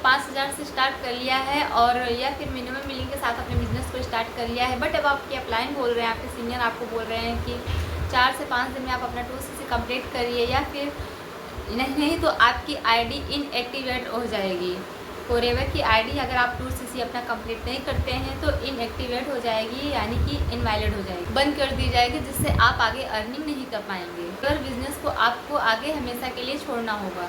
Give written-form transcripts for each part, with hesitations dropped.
5000 से स्टार्ट कर लिया है और या फिर मिनिमम बिलिंग के साथ अपने बिजनेस को स्टार्ट कर लिया है, बट अब आपके अपलाइन बोल रहे हैं, आपके सीनियर आपको बोल रहे हैं कि 4 से 5 दिन में आप अपना 2cc कंप्लीट करिए, या फिर नहीं तो आपकी आईडी इनएक्टिवेट हो जाएगी। फॉरएवर की आईडी अगर आप 2cc अपना कंप्लीट नहीं करते हैं तो इनएक्टिवेट हो जाएगी, यानी कि इनवैलिड हो जाएगी, बंद कर दी जाएगी, जिससे आप आगे अर्निंग नहीं कर पाएंगे। अगर बिजनेस को आपको आगे हमेशा के लिए छोड़ना होगा।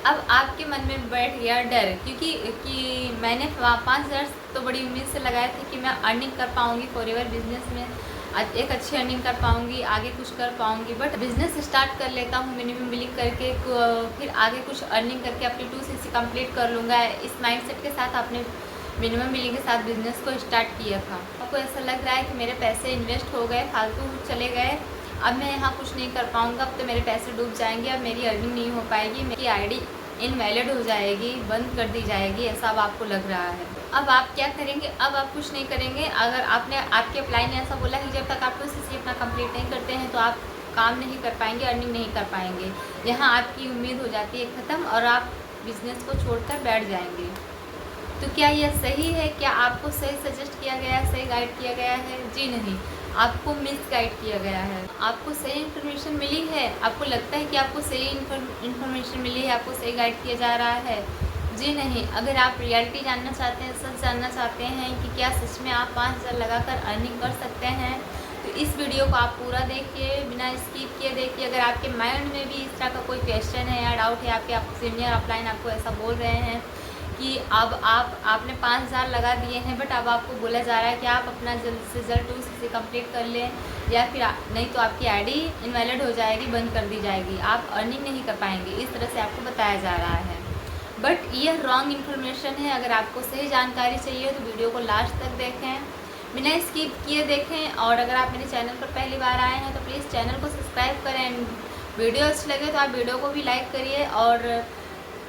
अब आपके मन में बैठ गया डर, क्योंकि मैंने 5000 तो बड़ी उम्मीद से लगाया था कि मैं अर्निंग कर पाऊँगी फॉरएवर बिजनेस में, एक अच्छी अर्निंग कर पाऊँगी, आगे कुछ कर पाऊँगी, बट बिज़नेस स्टार्ट कर लेता हूँ मिनिमम बिलिंग करके, फिर आगे कुछ अर्निंग करके अपनी 2cc कंप्लीट कर लूँगा। इस माइंडसेट के साथ आपने मिनिमम बिलिंग के साथ बिज़नेस को स्टार्ट किया था। आपको ऐसा लग रहा है कि मेरे पैसे इन्वेस्ट हो गए, फालतू चले गए, अब मैं यहाँ कुछ नहीं कर पाऊँगा, अब तो मेरे पैसे डूब जाएंगे, अब मेरी अर्निंग नहीं हो पाएगी, मेरी आईडी इनवैलिड हो जाएगी, बंद कर दी जाएगी, ऐसा अब आपको लग रहा है। अब आप क्या करेंगे? अब आप कुछ नहीं करेंगे। अगर आपके अप्लाई ने ऐसा बोला कि जब तक आप 2cc अपना कंप्लीट नहीं करते हैं तो आप काम नहीं कर पाएंगे, अर्निंग नहीं कर पाएंगे, यहाँ आपकी उम्मीद हो जाती है ख़त्म और आप बिज़नेस को छोड़कर बैठ जाएंगे। तो क्या यह सही है? क्या आपको सही सजेस्ट किया गया है, सही गाइड किया गया है? जी नहीं, आपको मिस गाइड किया गया है। आपको सही इन्फॉर्मेशन मिली है, आपको लगता है कि आपको सही इन्फॉर्मेशन मिली है, आपको सही गाइड किया जा रहा है? जी नहीं। अगर आप रियलिटी जानना चाहते हैं, सच जानना चाहते हैं कि क्या सच में आप 5000 लगाकर अर्निंग कर सकते हैं, तो इस वीडियो को आप पूरा देखिए, बिना स्किप किए देखिए। अगर आपके माइंड में भी इस तरह का कोई क्वेश्चन है या डाउट है, आपके सीनियर अपलाइन आपको ऐसा बोल रहे हैं कि अब आपने 5000 लगा दिए हैं, बट अब आपको बोला जा रहा है कि आप अपना जल्द से जल्द 2cc कंप्लीट कर लें, या फिर नहीं तो आपकी आईडी इनवैलिड हो जाएगी, बंद कर दी जाएगी, आप अर्निंग नहीं कर पाएंगे, इस तरह से आपको बताया जा रहा है। बट यह रॉन्ग इन्फॉर्मेशन है। अगर आपको सही जानकारी चाहिए तो वीडियो को लास्ट तक देखें, बिना स्किप किए देखें। और अगर आप मेरे चैनल पर पहली बार आए हैं तो प्लीज़ चैनल को सब्सक्राइब करें। वीडियो अच्छी लगे तो आप वीडियो को भी लाइक करिए और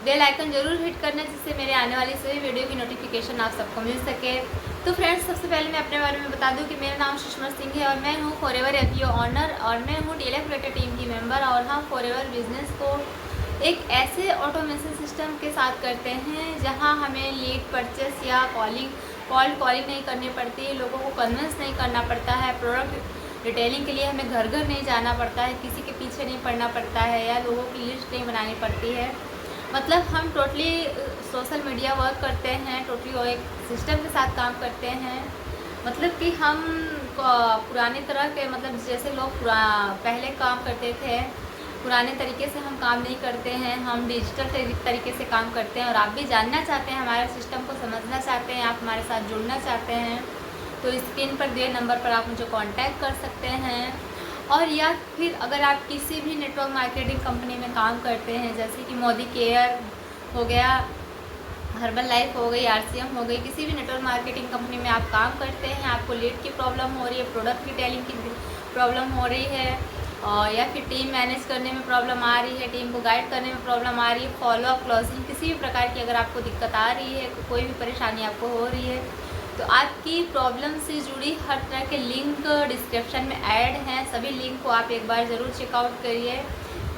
बेल आइकन जरूर हिट करना, जिससे मेरे आने वाली सभी वीडियो की नोटिफिकेशन आप सबको मिल सके। तो फ्रेंड्स, सबसे पहले मैं अपने बारे में बता दूं कि मेरा नाम सुषमा सिंह है और मैं हूं फॉरएवर एपीओ ऑनर और मैं हूं डीएलएफ क्रिएटर टीम की मेंबर। और हम फॉरएवर बिजनेस को एक ऐसे ऑटोमेशन सिस्टम के साथ करते हैं जहां हमें लीड परचेस या कॉलिंग नहीं करनी पड़ती, लोगों को कन्विंस नहीं करना पड़ता है, प्रोडक्ट रिटेलिंग के लिए हमें घर घर नहीं जाना पड़ता है, किसी के पीछे नहीं पड़ना पड़ता है, या लोगों की लिस्ट नहीं बनानी पड़ती है। मतलब हम टोटली सोशल मीडिया वर्क करते हैं, टोटली वो एक सिस्टम के साथ काम करते हैं। मतलब कि हम पुरानी तरह के, मतलब जैसे लोग पहले काम करते थे, पुराने तरीके से हम काम नहीं करते हैं, हम डिजिटल तरीके से काम करते हैं। और आप भी जानना चाहते हैं, हमारे सिस्टम को समझना चाहते हैं, आप हमारे साथ जुड़ना चाहते हैं, तो स्क्रीन पर दिए नंबर पर आप मुझे कांटेक्ट कर सकते हैं। और या फिर अगर आप किसी भी नेटवर्क मार्केटिंग कंपनी में काम करते हैं, जैसे कि मोदी केयर हो गया, हर्बल लाइफ हो गई, आरसीएम हो गई, किसी भी नेटवर्क मार्केटिंग कंपनी में आप काम करते हैं, आपको लीड की प्रॉब्लम हो रही है, प्रोडक्ट रिटेलिंग की प्रॉब्लम हो रही है, और या फिर टीम मैनेज करने में प्रॉब्लम आ रही है, टीम को गाइड करने में प्रॉब्लम आ रही है, फॉलोअप, क्लोजिंग, किसी भी प्रकार की अगर आपको दिक्कत आ रही है, कोई भी परेशानी आपको हो रही है, तो आपकी प्रॉब्लम से जुड़ी हर तरह के लिंक डिस्क्रिप्शन में ऐड हैं। सभी लिंक को आप एक बार ज़रूर चेकआउट करिए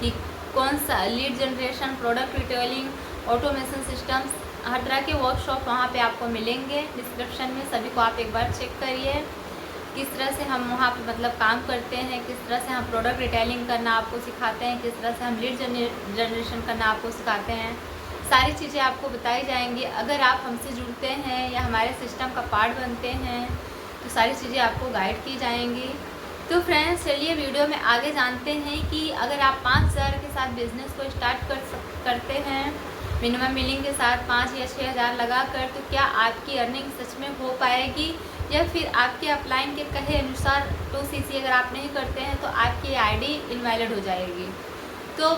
कि कौन सा lead generation, product retailing, automation systems, हर तरह के वर्कशॉप वहाँ पे आपको मिलेंगे डिस्क्रिप्शन में। सभी को आप एक बार चेक करिए, किस तरह से हम वहाँ पे मतलब काम करते हैं, किस तरह से हम प्रोडक्ट रिटेलिंग करना आपको सिखाते हैं, किस तरह से हम लीड जनरेशन करना आपको सिखाते हैं, सारी चीज़ें आपको बताई जाएंगी। अगर आप हमसे जुड़ते हैं या हमारे सिस्टम का पार्ट बनते हैं तो सारी चीज़ें आपको गाइड की जाएंगी। तो फ्रेंड्स, चलिए वीडियो में आगे जानते हैं कि अगर आप 5000 के साथ बिज़नेस को स्टार्ट करते हैं, मिनिमम बिलिंग के साथ 5 या 6000 लगाकर, तो क्या आपकी अर्निंग सच में हो पाएगी, या फिर आपके अपलाइन के कहे अनुसार 2cc अगर आप नहीं करते हैं तो आपकी आईडी इनवैलिड हो जाएगी। तो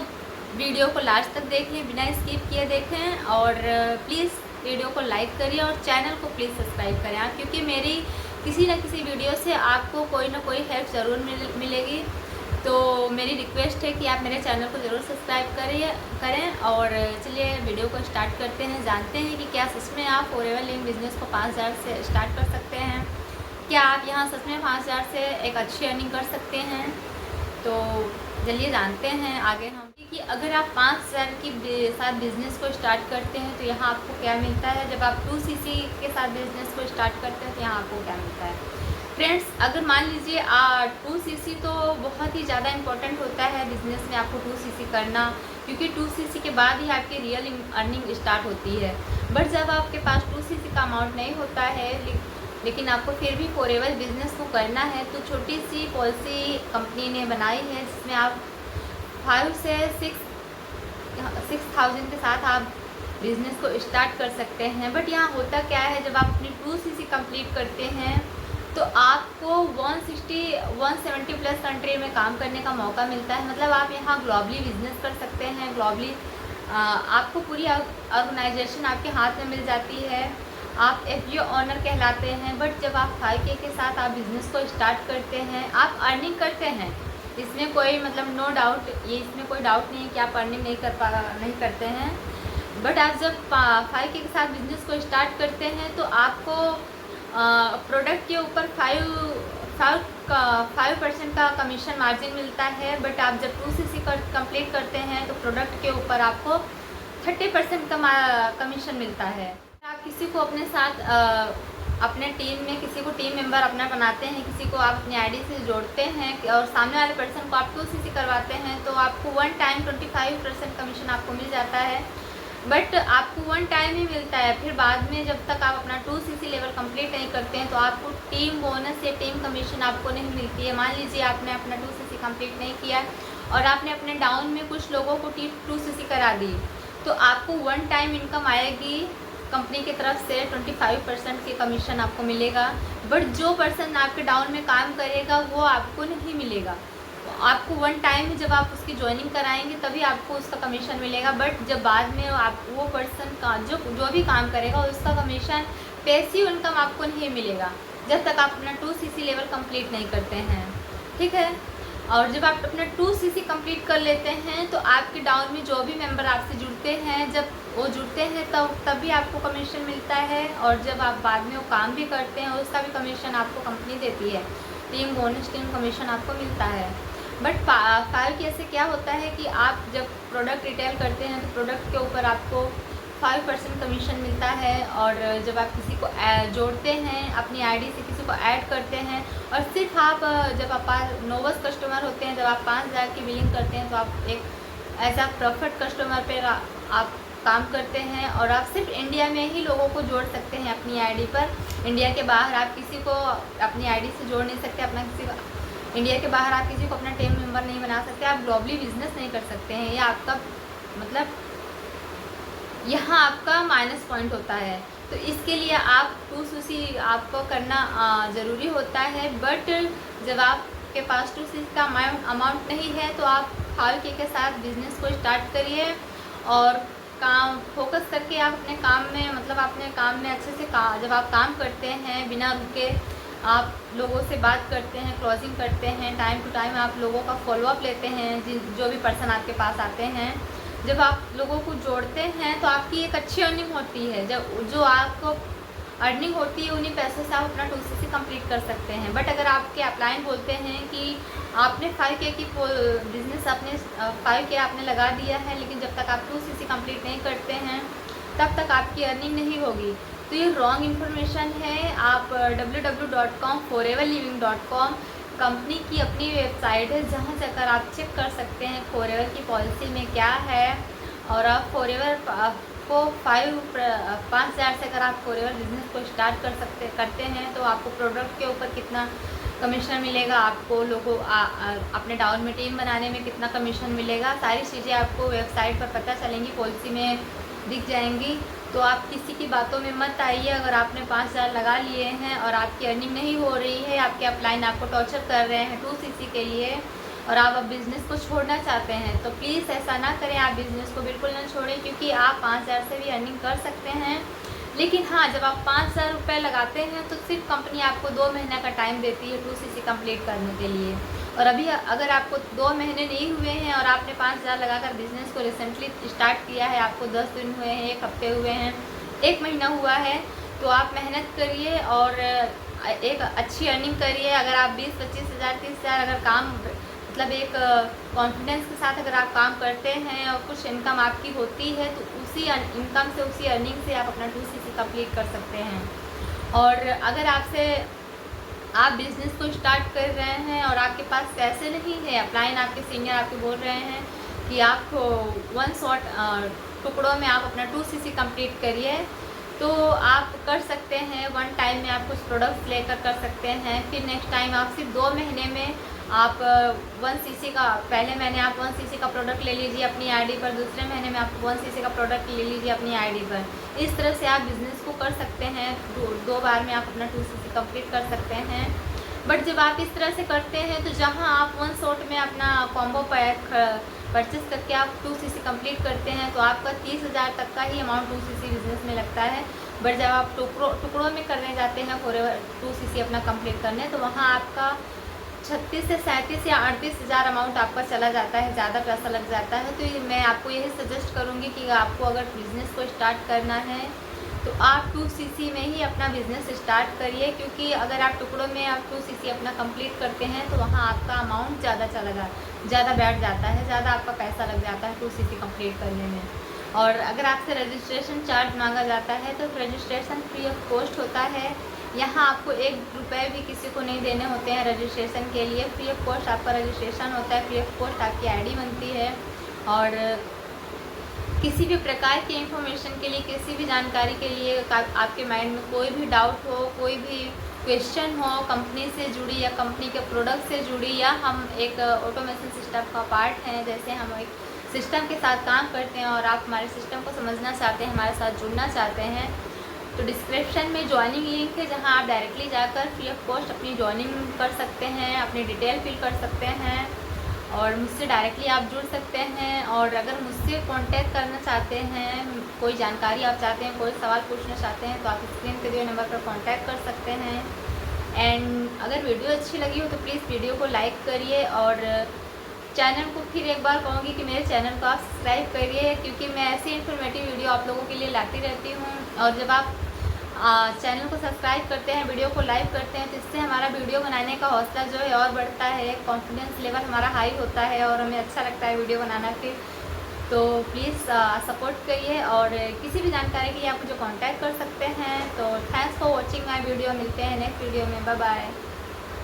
वीडियो को लास्ट तक देखें, बिना स्किप किए देखें, और प्लीज़ वीडियो को लाइक करिए और चैनल को प्लीज़ सब्सक्राइब करें आप, क्योंकि मेरी किसी न किसी वीडियो से आपको कोई ना कोई हेल्प ज़रूर मिलेगी। तो मेरी रिक्वेस्ट है कि आप मेरे चैनल को ज़रूर सब्सक्राइब करें। और चलिए वीडियो को स्टार्ट करते हैं, जानते हैं कि क्या सच में आप फॉरएवर लिंक बिज़नेस को 5000 से स्टार्ट कर सकते हैं, क्या आप यहाँ सच में 5000 से एक अच्छी अर्निंग कर सकते हैं। तो चलिए जानते हैं आगे हम। कि अगर आप 5,000 की साथ बिज़नेस को स्टार्ट करते हैं तो यहाँ आपको क्या मिलता है, जब आप 2cc के साथ बिज़नेस को स्टार्ट करते हैं तो यहाँ आपको क्या मिलता है। फ्रेंड्स, अगर मान लीजिए 2cc तो बहुत ही ज़्यादा इम्पोर्टेंट होता है बिज़नेस में आपको 2cc करना, क्योंकि 2cc के बाद ही आपकी रियल अर्निंग स्टार्ट होती है। बट जब आपके पास 2cc का अमाउंट नहीं होता है लेकिन आपको फिर भी फॉरएवर बिज़नेस को करना है, तो छोटी सी पॉलिसी कंपनी ने बनाई है जिसमें आप 5 से 6,000 के साथ आप बिज़नेस को स्टार्ट कर सकते हैं। बट यहाँ होता क्या है, जब आप अपनी 2cc कंप्लीट करते हैं तो आपको 170 प्लस कंट्री में काम करने का मौका मिलता है। मतलब आप यहाँ ग्लोबली बिजनेस कर सकते हैं, ग्लोबली आपको पूरी ऑर्गेनाइजेशन आपके हाथ में मिल जाती है, आप FBO ऑनर कहलाते हैं। बट जब आप 5K के साथ आप बिज़नेस को स्टार्ट करते हैं, आप अर्निंग करते हैं, इसमें कोई मतलब नो डाउट, ये इसमें कोई डाउट नहीं है कि आप अर्निंग नहीं करते हैं। बट आप जब 5K के साथ बिज़नेस को स्टार्ट करते हैं तो आपको प्रोडक्ट के ऊपर 5% का कमीशन मार्जिन मिलता है। बट आप जब 2cc कंप्लीट करते हैं तो प्रोडक्ट के ऊपर आपको 30% का कमीशन मिलता है। आप किसी को अपने साथ अपने टीम में किसी को टीम मेंबर अपना बनाते हैं, किसी को आप अपनी आईडी से जोड़ते हैं और सामने वाले पर्सन को आप 2cc करवाते हैं तो आपको 1 टाइम 25% कमीशन आपको मिल जाता है। बट आपको 1 टाइम ही मिलता है, फिर बाद में जब तक आप अपना 2cc लेवल कंप्लीट नहीं करते हैं तो आपको टीम बोनस या टीम कमीशन आपको नहीं मिलती है। मान लीजिए आपने अपना 2cc कंप्लीट नहीं किया और आपने अपने डाउन में कुछ लोगों को 2cc करा दी, तो आपको 1 टाइम इनकम आएगी कंपनी की तरफ से, 25% के कमीशन आपको मिलेगा। बट जो पर्सन आपके डाउन में काम करेगा वो आपको नहीं मिलेगा, आपको 1 टाइम जब आप उसकी ज्वाइनिंग कराएंगे तभी आपको उसका कमीशन मिलेगा। बट जब बाद में आप वो पर्सन का जो भी काम करेगा उसका कमीशन पैसिव इनकम आपको नहीं मिलेगा जब तक आप अपना 2cc लेवल कंप्लीट नहीं करते हैं, ठीक है। और जब आप अपना 2cc कंप्लीट कर लेते हैं तो आपके डाउन में जो भी मेंबर आपसे जुड़ते हैं, जब वो जुड़ते हैं तभी आपको कमीशन मिलता है। और जब आप बाद में वो काम भी करते हैं उसका भी कमीशन आपको कंपनी देती है, टीम बोनस टीम कमीशन आपको मिलता है। बट 5K से क्या होता है कि आप जब प्रोडक्ट रिटेल करते हैं तो प्रोडक्ट के ऊपर आपको 5% कमीशन मिलता है। और जब आप किसी को जोड़ते हैं अपनी आईडी से, किसी को ऐड करते हैं, और सिर्फ आप जब आप नोवस कस्टमर होते हैं, जब आप 5,000 की बिलिंग करते हैं तो आप एक एज अ प्रॉफिट कस्टमर पर आप काम करते हैं और आप सिर्फ इंडिया में ही लोगों को जोड़ सकते हैं अपनी आईडी पर। इंडिया के बाहर आप किसी को अपनी आईडी से जोड़ नहीं सकते, इंडिया के बाहर आप किसी को अपना टीम मेंबर नहीं बना सकते, आप ग्लोबली बिजनेस नहीं कर सकते हैं। ये आपका मतलब यहाँ आपका माइनस पॉइंट होता है। तो इसके लिए आप 2cc आपको करना ज़रूरी होता है। बट जब आपके पास 2cc का अमाउंट नहीं है तो आप 5K के साथ बिजनेस को स्टार्ट करिए और काम फोकस करके आप अपने काम में, मतलब अपने काम में अच्छे से जब आप काम करते हैं बिना रुके, आप लोगों से बात करते हैं, क्लोजिंग करते हैं, टाइम टू टाइम आप लोगों का फॉलोअप लेते हैं, जो भी पर्सन आपके पास आते हैं, जब आप लोगों को जोड़ते हैं तो आपकी एक अच्छी अर्निंग होती है। जब जो आपको अर्निंग होती है उन्हीं पैसों से आप अपना 2cc कंप्लीट कर सकते हैं। बट अगर आपके अपलाइन बोलते हैं कि आपने 5K की बिजनेस अपने 5K आपने लगा दिया है, लेकिन जब तक आप 2cc कंप्लीट नहीं करते हैं तब तक आपकी अर्निंग नहीं होगी, तो ये रॉन्ग इन्फॉर्मेशन है। आप www.com foreverliving.com कंपनी की अपनी वेबसाइट है जहाँ जाकर आप चेक कर सकते हैं फॉरएवर की पॉलिसी में क्या है। और आप फॉरएवर को 5,000 से अगर आप फॉरएवर बिजनेस को स्टार्ट करते हैं तो आपको प्रोडक्ट के ऊपर कितना कमीशन मिलेगा, आपको लोगों अपने डाउन में टीम बनाने में कितना कमीशन मिलेगा, सारी चीज़ें आपको वेबसाइट पर पता चलेंगी, पॉलिसी में दिख जाएंगी। तो आप किसी की बातों में मत आइए। अगर आपने 5,000 लगा लिए हैं और आपकी अर्निंग नहीं हो रही है, आपके अपलाइन आपको टॉर्चर कर रहे हैं 2cc के लिए और आप अब बिज़नेस को छोड़ना चाहते हैं, तो प्लीज़ ऐसा ना करें। आप बिज़नेस को बिल्कुल ना छोड़ें, क्योंकि आप 5,000 से भी अर्निंग कर सकते हैं। लेकिन हाँ, जब आप 5,000 रुपये लगाते हैं तो सिर्फ कंपनी आपको 2 महीने का टाइम देती है 2cc कंप्लीट करने के लिए। और अभी अगर आपको 2 महीने नहीं हुए हैं और आपने 5,000 लगाकर बिज़नेस को रिसेंटली स्टार्ट किया है, आपको 10 दिन हुए हैं, 1 हफ्ते हुए हैं, 1 महीना हुआ है, तो आप मेहनत करिए और एक अच्छी अर्निंग करिए। अगर आप 20-25 हज़ार 30,000 अगर काम मतलब एक कॉन्फिडेंस के साथ अगर आप काम करते हैं और कुछ इनकम आपकी होती है तो उसी इनकम से, उसी अर्निंग से आप अपना 2cc कंप्लीट कर सकते हैं। और अगर आप बिज़नेस को स्टार्ट कर रहे हैं और आपके पास पैसे नहीं है, अपलाइन आपके सीनियर आपको बोल रहे हैं कि आप 1 शॉट टुकड़ों में आप अपना 2cc कंप्लीट करिए, तो आप कर सकते हैं। 1 टाइम में आप कुछ प्रोडक्ट्स लेकर कर सकते हैं। फिर नेक्स्ट टाइम आप सिर्फ 2 महीने में आप 1cc का, पहले महीने आप 1cc का प्रोडक्ट ले लीजिए अपनी आईडी पर, दूसरे महीने में आप 1cc का प्रोडक्ट ले लीजिए अपनी आईडी पर। इस तरह से आप बिज़नेस को कर सकते हैं। 2 बार में आप अपना 2cc कंप्लीट कर सकते हैं। बट जब आप इस तरह से करते हैं तो जहां आप 1 शॉट में अपना कॉम्बो पैक परचेस करके आप 2cc कंप्लीट करते हैं तो आपका 30,000 तक का ही अमाउंट 2cc बिज़नेस में लगता है। बट जब आप टुकड़ों में करने जाते हैं फॉरएवर 2cc अपना कंप्लीट करने, तो वहाँ आपका 36 से 37 या 38,000 अमाउंट आपका चला जाता है, ज़्यादा पैसा लग जाता है। तो मैं आपको यही सजेस्ट करूँगी कि आपको अगर बिज़नेस को स्टार्ट करना है तो आप 2cc में ही अपना बिज़नेस स्टार्ट करिए, क्योंकि अगर आप टुकड़ों में आप 2cc अपना कंप्लीट करते हैं तो वहाँ आपका अमाउंट ज़्यादा बैठ जाता है, ज़्यादा आपका पैसा लग जाता है 2cc कंप्लीट करने में। और अगर आपसे रजिस्ट्रेशन चार्ज मांगा जाता है तो रजिस्ट्रेशन फ्री ऑफ कॉस्ट होता है। यहाँ आपको 1 रुपये भी किसी को नहीं देने होते हैं रजिस्ट्रेशन के लिए। फ्री ऑफ कॉस्ट आपका रजिस्ट्रेशन होता है, फ्री ऑफ कॉस्ट आपकी आईडी बनती है। और किसी भी प्रकार की इंफॉर्मेशन के लिए, किसी भी जानकारी के लिए, आपके माइंड में कोई भी डाउट हो, कोई भी क्वेश्चन हो कंपनी से जुड़ी या कंपनी के प्रोडक्ट से जुड़ी, या हम एक ऑटोमेशन सिस्टम का पार्ट हैं, जैसे हम एक सिस्टम के साथ काम करते हैं और आप हमारे सिस्टम को समझना चाहते हैं, हमारे साथ जुड़ना चाहते हैं, तो डिस्क्रिप्शन में ज्वाइनिंग लिंक है जहां आप डायरेक्टली जाकर फ्री ऑफ कॉस्ट अपनी ज्वाइनिंग कर सकते हैं, अपनी डिटेल फिल कर सकते हैं और मुझसे डायरेक्टली आप जुड़ सकते हैं। और अगर मुझसे कांटेक्ट करना चाहते हैं, कोई जानकारी आप चाहते हैं, कोई सवाल पूछना चाहते हैं, तो आप स्क्रीन पे दिए नंबर पर कांटेक्ट कर सकते हैं। एंड अगर वीडियो अच्छी लगी हो तो प्लीज़ वीडियो को लाइक करिए और चैनल को फिर एक बार कहूँगी कि मेरे चैनल को आप सब्सक्राइब करिए, क्योंकि मैं ऐसी इन्फॉर्मेटिव वीडियो आप लोगों के लिए लाती रहती हूँ। और जब आप चैनल को सब्सक्राइब करते हैं, वीडियो को लाइक करते हैं, तो इससे हमारा वीडियो बनाने का हौसला जो है और बढ़ता है, कॉन्फिडेंस लेवल हमारा हाई होता है और हमें अच्छा लगता है वीडियो बनाना। फिर तो प्लीज़ सपोर्ट करिए और किसी भी जानकारी के लिए आप मुझे कांटेक्ट कर सकते हैं। तो thanks for watching my video. मिलते हैं नेक्स्ट वीडियो में। Bye bye.